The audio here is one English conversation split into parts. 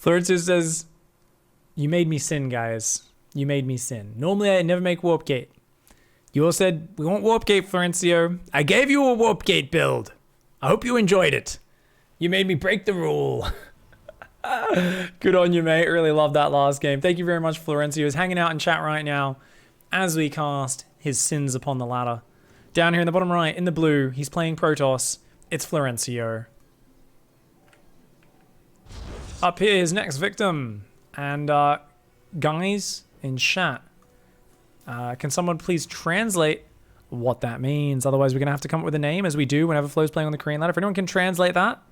Florencio says, you made me sin, guys. You made me sin. Normally, I never make warp gate. You all said, we want warp gate, Florencio. I gave you a warp gate build. I hope you enjoyed it. You made me break the rule. Good on you, mate. Really loved that last game. Thank you very much, Florencio. He's hanging out in chat right now as we cast his sins upon the ladder. Down here in the bottom right, in the blue, he's playing Protoss. It's Florencio. Up here, his next victim. And guys in chat, can someone please translate what that means? Otherwise, we're going to have to come up with a name, as we do whenever Flo's playing on the Korean ladder. If anyone can translate that,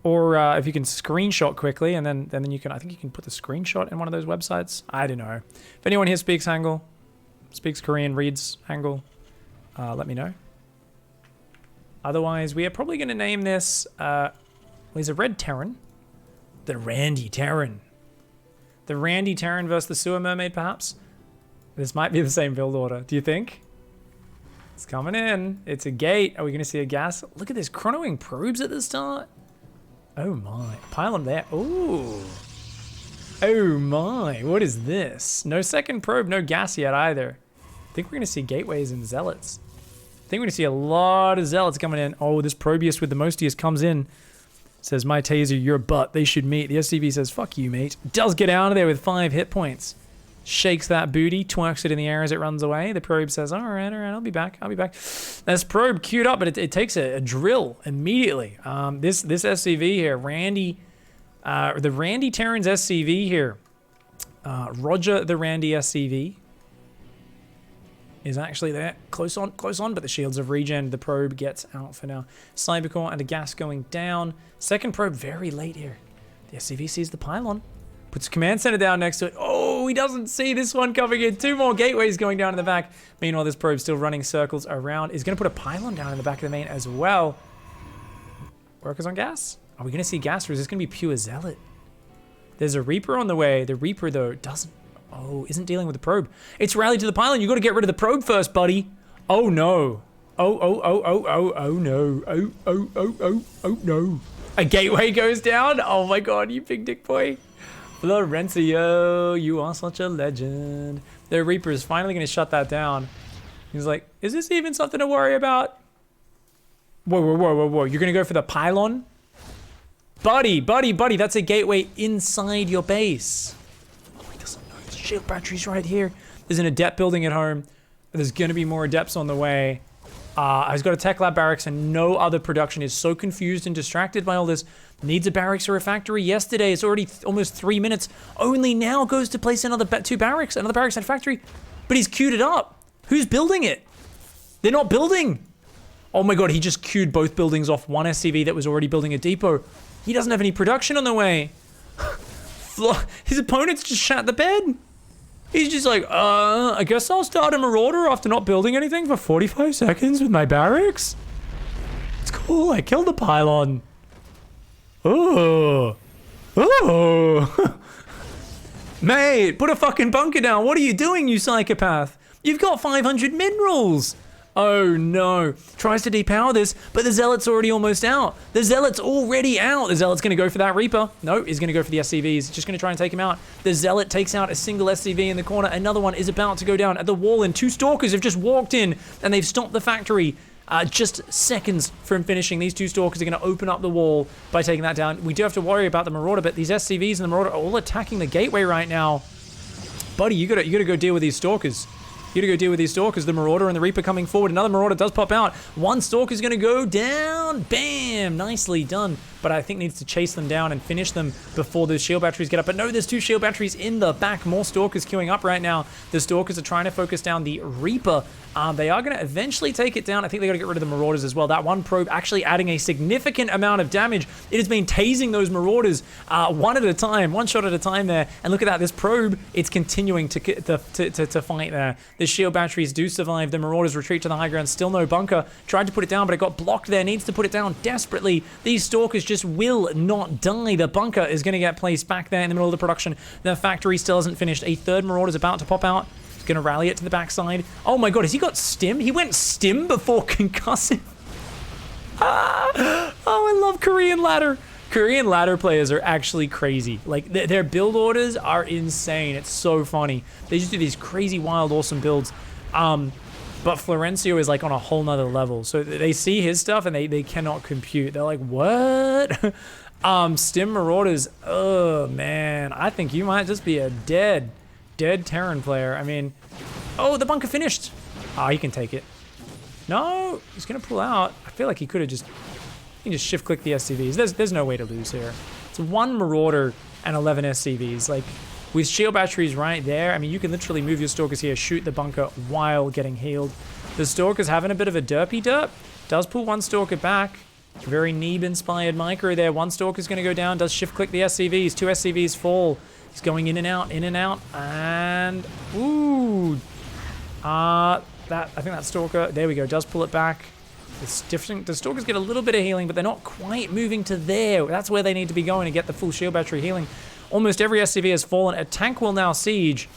or if you can screenshot quickly, and then you can, I think you can put the screenshot in one of those websites. I don't know. If anyone here speaks Hangul, speaks Korean, reads Hangul, let me know. Otherwise, we are probably going to name this, well, he's a Red Terran. The Randy Terran. The Randy Terran versus the Sewer Mermaid, perhaps? This might be the same build order. Do you think? It's coming in. It's a gate. Are we going to see a gas? Look at this. Chronoing probes at the start. Oh my. Pylon there. Ooh. Oh my. What is this? No second probe. No gas yet either. I think we're going to see gateways and zealots. I think we're going to see a lot of zealots coming in. Oh, this Probius with the Mostius comes in. Says, my taser, your butt. They should meet. The SCV says, fuck you, mate. Does get out of there with 5 hit points. Shakes that booty, twerks it in the air as it runs away. The probe says, all right, I'll be back. That's probe queued up, but it takes a drill immediately. This SCV here, Randy, the Randy Terran's SCV here, Roger the Randy SCV is actually there, close on, but the shields have regen. The probe gets out for now. Cybercore and a gas going down. Second probe very late here. The SCV sees the pylon. Puts command center down next to it. Oh, he doesn't see this one coming in. 2 more gateways going down in the back. Meanwhile, this probe still running circles around. Is going to put a pylon down in the back of the main as well. Workers on gas. Are we going to see gas, or is this going to be pure zealot? There's a Reaper on the way. The Reaper, though, isn't dealing with the probe. It's rallied to the pylon. You got to get rid of the probe first, buddy. Oh, no. Oh, no. Oh, no. A gateway goes down. Oh, my God, you big dick boy. Florencio, you are such a legend. The Reaper is finally going to shut that down. He's like, is this even something to worry about? Whoa. You're going to go for the pylon? Buddy, that's a gateway inside your base. Oh, he doesn't know. There's shield batteries right here. There's an adept building at home. There's going to be more adepts on the way. He's got a tech lab barracks and no other production. Is so confused and distracted by all this. Needs a barracks or a factory yesterday. It's already almost 3 minutes. Only now goes to place another 2 barracks, another barracks and factory. But he's queued it up. Who's building it? They're not building. Oh my God, he just queued both buildings off one SCV that was already building a depot. He doesn't have any production on the way. His opponents just shat the bed. He's just like, I guess I'll start a Marauder after not building anything for 45 seconds with my barracks. It's cool, I killed the pylon. Oh. Mate, put a fucking bunker down. What are you doing, you psychopath? You've got 500 minerals. Oh no. Tries to depower this, but the Zealot's already almost out. The Zealot's already out. The Zealot's going to go for that Reaper. No, he's going to go for the SCVs. He's just going to try and take him out. The Zealot takes out a single SCV in the corner. Another one is about to go down at the wall, and 2 Stalkers have just walked in, and they've stopped the factory. Just seconds from finishing. These 2 Stalkers are going to open up the wall by taking that down. We do have to worry about the Marauder, but these SCVs and the Marauder are all attacking the gateway right now. Buddy, you gotta go deal with these Stalkers. You gotta go deal with these Stalkers. The Marauder and the Reaper coming forward. Another Marauder does pop out. 1 Stalker's gonna go down. Bam! Nicely done. But I think needs to chase them down and finish them before those shield batteries get up. But no, there's 2 shield batteries in the back. More Stalkers queuing up right now. The Stalkers are trying to focus down the Reaper. They are going to eventually take it down. I think they got to get rid of the Marauders as well. That 1 probe actually adding a significant amount of damage. It has been tasing those Marauders one at a time, 1 shot at a time there. And look at that, this probe, it's continuing to fight there. The shield batteries do survive. The Marauders retreat to the high ground. Still no bunker. Tried to put it down, but it got blocked there. Needs to put it down desperately. These Stalkers just will not die. The bunker is going to get placed back there in the middle of the production. The factory still hasn't finished. A 3rd Marauder is about to pop out. Gonna rally it to the backside. Oh my God, has he got stim? He went stim before concussive. Oh, I love Korean ladder. Korean ladder players are actually crazy. Like, their build orders are insane. It's so funny. They just do these crazy, wild, awesome builds. But Florencio is like on a whole nother level. So they see his stuff and they cannot compute. They're like, what? Stim Marauders. Oh, man. I think you might just be a dead Terran player. I mean, oh, the bunker finished. Oh, he can take it. No, he's going to pull out. I feel like he could have just... You can just shift click the SCVs. There's no way to lose here. It's 1 Marauder and 11 SCVs. Like, with shield batteries right there, I mean, you can literally move your Stalkers here, shoot the bunker while getting healed. The Stalker's having a bit of a derpy derp. Does pull 1 Stalker back. Very Neeb-inspired micro there. 1 Stalker's going to go down. Does shift click the SCVs. 2 SCVs fall. He's going in and out, and... Ooh. I think that Stalker... There we go. Does pull it back. It's different. The Stalkers get a little bit of healing, but they're not quite moving to there. That's where they need to be going to get the full shield battery healing. Almost every SCV has fallen. A tank will now siege,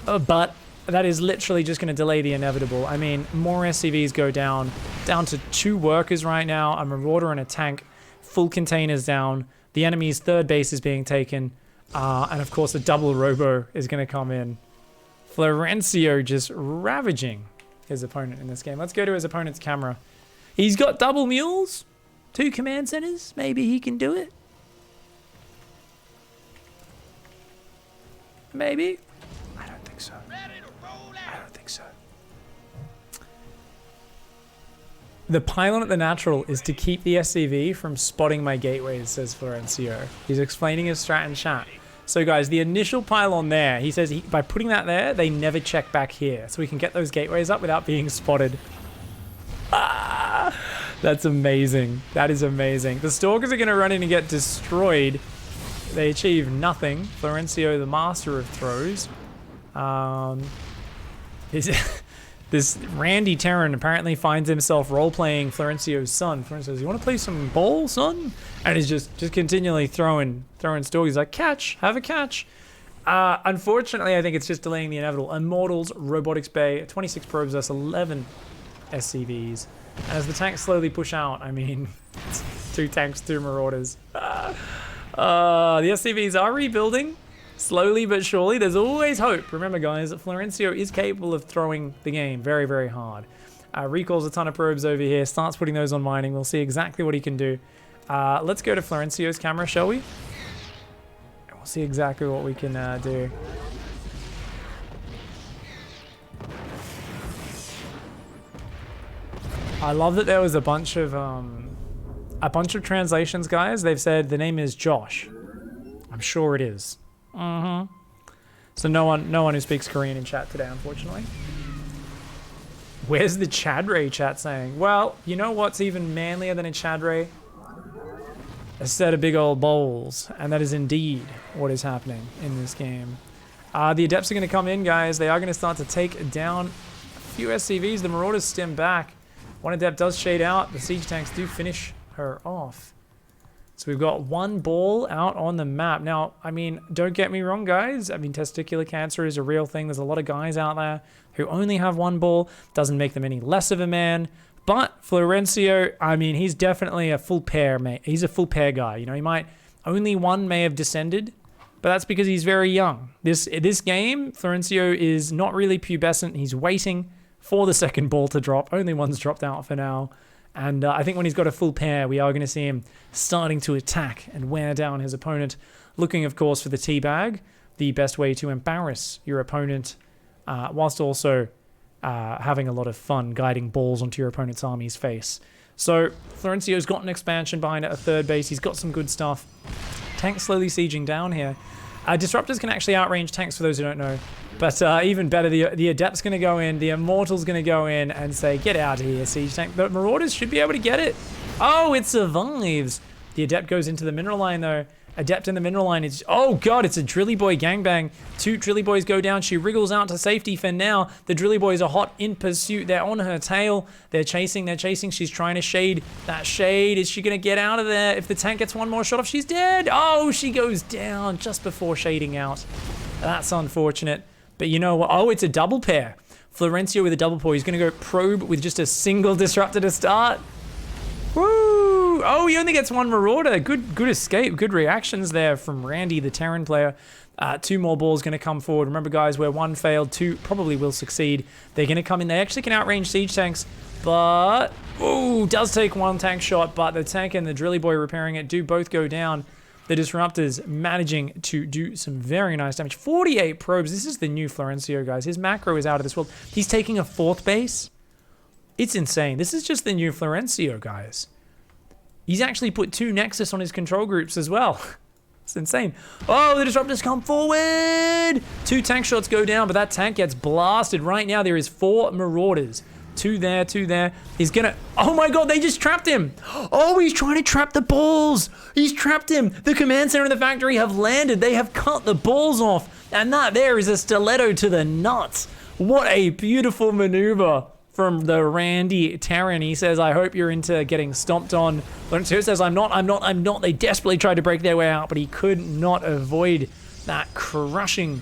but that is literally just going to delay the inevitable. I mean, more SCVs go down to 2 workers right now, a Marauder and a tank. Full containers down. The enemy's 3rd base is being taken, and of course a double Robo is going to come in. Florencio just ravaging his opponent in this game. Let's go to his opponent's camera. He's got double mules, 2 command centers. Maybe he can do it. Maybe. I don't think so. I don't think so. The pylon at the natural is to keep the SCV from spotting my gateways, says Florencio. He's explaining his strat in chat. So guys, the initial pylon there, he says by putting that there, they never check back here. So we can get those gateways up without being spotted. Ah, that's amazing. That is amazing. The Stalkers are going to run in and get destroyed. They achieve nothing. Florencio, the master of throws. This Randy Terran apparently finds himself role-playing Florencio's son. Florencio says, you want to play some ball, son? And he's just continually throwing Stalkers. He's like, catch, have a catch. Unfortunately, I think it's just delaying the inevitable. Immortals, Robotics Bay, 26 probes versus 11 SCVs. And as the tanks slowly push out, I mean, 2 tanks, 2 Marauders. The SCVs are rebuilding. Slowly but surely, there's always hope. Remember, guys, that Florencio is capable of throwing the game very, very hard. Recalls a ton of probes over here, starts putting those on mining. We'll see exactly what he can do. Let's go to Florencio's camera, shall we? And we'll see exactly what we can do. I love that there was a bunch of translations, guys. They've said the name is Josh. I'm sure it is. So no one who speaks Korean in chat today, unfortunately. Where's the Chadray chat saying? Well, you know what's even manlier than a Chadray? A set of big old bowls, and that is indeed what is happening in this game. The Adepts are going to come in, guys. They are going to start to take down a few SCVs. The Marauders stem back. One Adept does shade out. The siege tanks do finish her off. So we've got 1 ball out on the map. Now, I mean, don't get me wrong, guys. I mean, testicular cancer is a real thing. There's a lot of guys out there who only have 1 ball. Doesn't make them any less of a man. But Florencio, I mean, he's definitely a full pair, mate. He's a full pair guy. You know, he might... Only 1 may have descended, but that's because he's very young. This game, Florencio is not really pubescent. He's waiting for the 2nd ball to drop. Only 1's dropped out for now. And I think when he's got a full pair, we are going to see him starting to attack and wear down his opponent. Looking, of course, for the teabag, the best way to embarrass your opponent, whilst also having a lot of fun guiding balls onto your opponent's army's face. So Florencio's got an expansion behind it, a 3rd base. He's got some good stuff. Tanks slowly sieging down here. Disruptors can actually outrange tanks, for those who don't know. But even better, the Adept's going to go in, the Immortal's going to go in and say, get out of here, siege tank. The Marauders should be able to get it. Oh, it survives. The Adept goes into the mineral line, though. Adept in the mineral line is... Oh, God, it's a Drilly Boy gangbang. 2 Drilly Boys go down. She wriggles out to safety for now. The Drilly Boys are hot in pursuit. They're on her tail. They're chasing. She's trying to shade that shade. Is she going to get out of there? If the tank gets 1 more shot off, she's dead. Oh, she goes down just before shading out. That's unfortunate. But you know what? Oh, it's a double pair. Florencio with a double pair. He's going to go probe with just a single disruptor to start. Woo! 2. Oh, he only gets 1 Marauder. Good escape. Good reactions there from Randy, the Terran player. 2 more balls going to come forward. Remember, guys, where 1 failed, 2 probably will succeed. They're going to come in. They actually can outrange siege tanks, but... Ooh, does take 1 tank shot, but the tank and the Drilly Boy repairing it do both go down. The Disruptors managing to do some very nice damage. 48 probes. This is the new Florencio, guys. His macro is out of this world. He's taking a 4th base. It's insane. This is just the new Florencio, guys. He's actually put 2 Nexus on his control groups as well. It's insane. Oh, the Disruptors come forward. 2 tank shots go down, but that tank gets blasted. Right now, there is 4 Marauders. 2 there, 2 there. He's gonna... Oh my god, they just trapped him. Oh, he's trying to trap the balls. He's trapped him. The command center and the factory have landed. They have cut the balls off. And that there is a stiletto to the nuts. What a beautiful maneuver from the Randy Terran. He says, I hope you're into getting stomped on. Lorenzo says, I'm not. They desperately tried to break their way out, but he could not avoid that crushing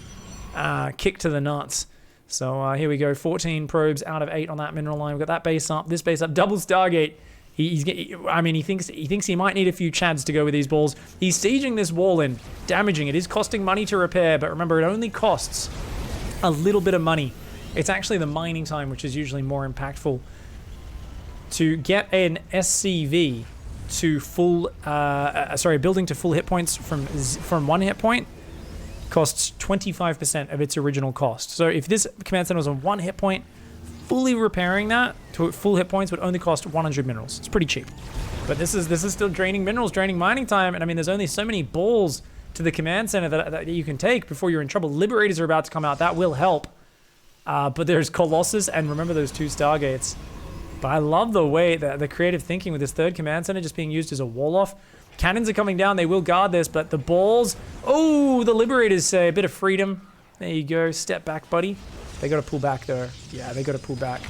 kick to the nuts. So here we go, 14 probes out of 8 on that mineral line. We've got that base up, this base up, double Stargate. He thinks he might need a few chads to go with these balls. He's sieging this wall in, damaging it. Is costing money to repair, but remember, it only costs a little bit of money. It's actually the mining time, which is usually more impactful. To get an SCV to full, building to full hit points from 1 hit point, costs 25% of its original cost. So if this command center was on 1 hit point, fully repairing that to full hit points would only cost 100 minerals. It's pretty cheap. But this is still draining minerals, draining mining time, and I mean, there's only so many balls to the command center that you can take before you're in trouble. Liberators are about to come out. That will help. But there's Colossus, and remember those 2 Stargates. But I love the way that the creative thinking with this 3rd command center just being used as a wall-off. Cannons are coming down. They will guard this, but the balls... Oh, the Liberators say a bit of freedom. There you go. Step back, buddy. They got to pull back, though. Yeah, they got to pull back.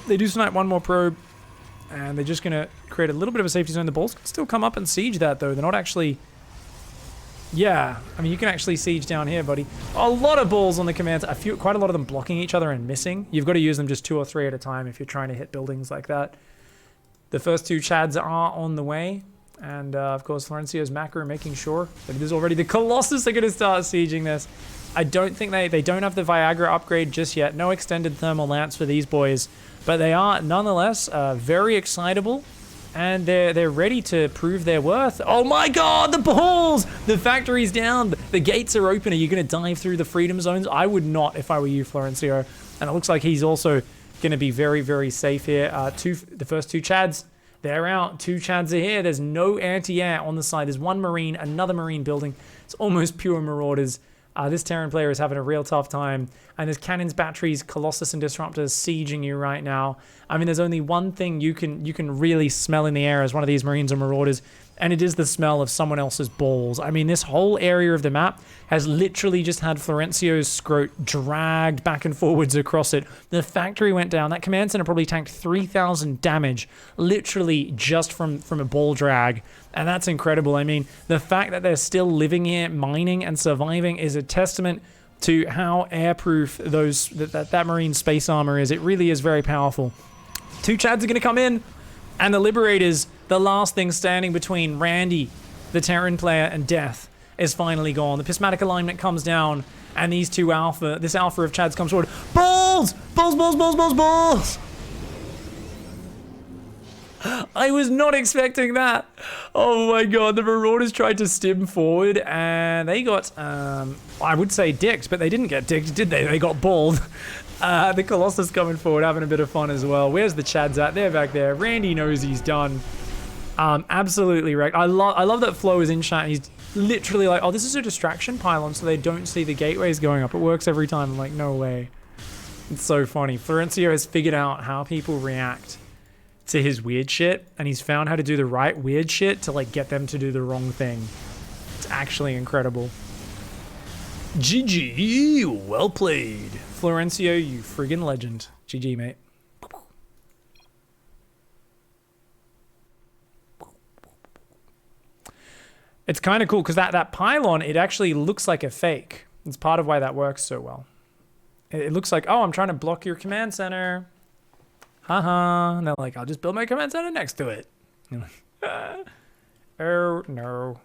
They do snipe 1 more probe, and they're just going to create a little bit of a safety zone. The balls can still come up and siege that, though. They're not actually... Yeah, I mean, you can actually siege down here, buddy. A lot of balls on the commands. Quite a lot of them blocking each other and missing. You've got to use them just 2 or 3 at a time if you're trying to hit buildings like that. The first 2 Chads are on the way. And, of course, Florencio's macro making sure that there's already the Colossus are going to start sieging this. I don't think they don't have the Viagra upgrade just yet. No extended thermal lance for these boys. But they are, nonetheless, very excitable. And they're ready to prove their worth. Oh my god, the balls! The factory's down. The gates are open. Are you going to dive through the freedom zones? I would not if I were you, Florencio. And it looks like he's also going to be very, very safe here. The first 2 Chads, they're out. 2 Chads are here. There's no anti-air on the side. There's 1 Marine, another Marine building. It's almost pure Marauders. This Terran player is having a real tough time. And there's cannons, batteries, Colossus, and Disruptors sieging you right now. I mean, there's only one thing you can really smell in the air as one of these Marines or Marauders, and it is the smell of someone else's balls. I mean, this whole area of the map has literally just had Florencio's scrote dragged back and forwards across it. The factory went down. That command center probably tanked 3,000 damage, literally just from a ball drag. And that's incredible. I mean, the fact that they're still living here, mining and surviving is a testament to how airproof that Marine space armor is. It really is very powerful. 2 Chads are going to come in, and the Liberators, the last thing standing between Randy, the Terran player, and death, is finally gone. The Prismatic alignment comes down, and this alpha of Chads comes forward. Balls! Balls, balls, balls, balls, balls! I was not expecting that. Oh my god, the Marauders tried to stim forward, and they got, I would say dicked, but they didn't get dicked, did they? They got balled. The Colossus coming forward, having a bit of fun as well. Where's the Chads at? They're back there. Randy knows he's done. Absolutely wrecked. I love that Flo is in chat. He's literally like, oh, this is a distraction pylon, so they don't see the gateways going up. It works every time. I'm like, no way. It's so funny. Florencio has figured out how people react to his weird shit, and he's found how to do the right weird shit to like get them to do the wrong thing. It's actually incredible. GG, well played. Florencio, you friggin' legend. GG, mate. It's kind of cool because that pylon, it actually looks like a fake. It's part of why that works so well. It looks like, oh, I'm trying to block your command center. Haha. And they're like, I'll just build my command center next to it. Oh no.